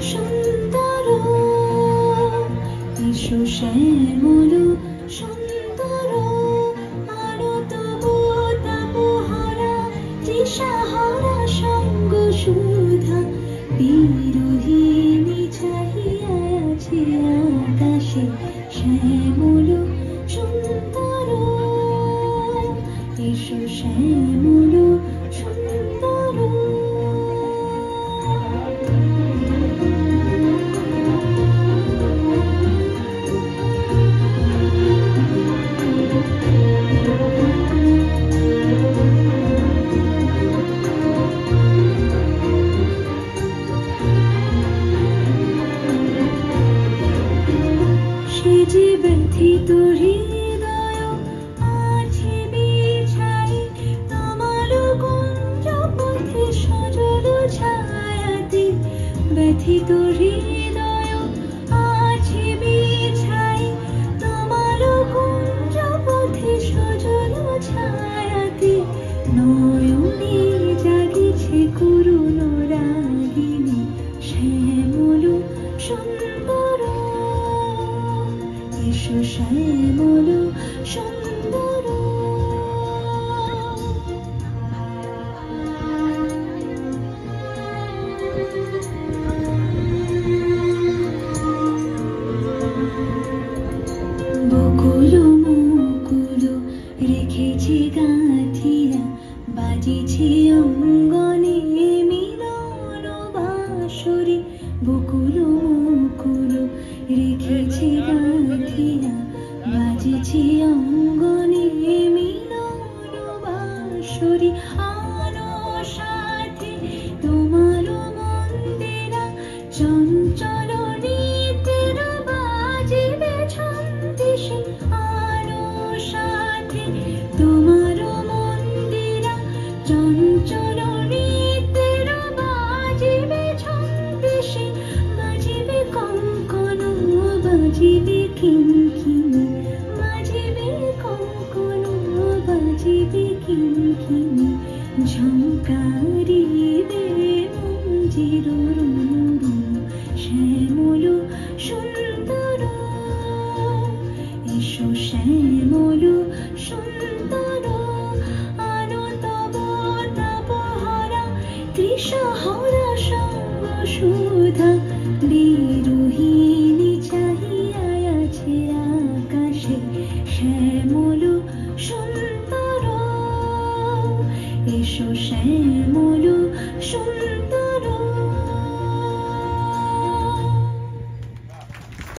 সুন্দর এসো শ্যামল সুন্দর আলো তবু তাপহারা তৃষাহারা সঙ্গ সুধা বিরোহিণী চাহিয়া আছে আকাশে শ্যামল সুন্দর এসো শ্যামল সুন্দর সে যে ব্যথিত হৃদয় আছে বিছাই তোমার কুঞ্জ পথে সজল ছায়াতে ব্যথিত হৃদয় আছে বিছাই তোমার কুঞ্জ পথে সজল ছায়াতে নয়নে জাগিছে করুণ রাগিনী শ্যামল সুন্দর এসো শ্যামল সুন্দর বকুল মুকুল রেখেছে গাঁথিয়া বাজিছে অঙ্গনে মিলন বাঁশরি বকুল মুকুল রেখেছে গাঁথিয়া বাজিছে অঙ্গনে মিলন বাঁশরি আলো সাথে তোমার মন্দিরা চঞ্চল নিতের বাজিবে ছন্দিশে আলো সাথে তোমার মন্দিরা চঞ্চল নিতের বাজিবে ছন্দিশে বাজিবে কঙ্কন বাজিবে কিঙ্কিণী বাজিবে কঙ্কন বাজিবে কিঙ্কিণী ঝঙ্কারিবে মঞ্জির রুনরুন শ্যামল সুন্দর এসো শ্যামল সুন্দর আলো তব তাপহারা তৃষাহারা সঙ্গ সুধা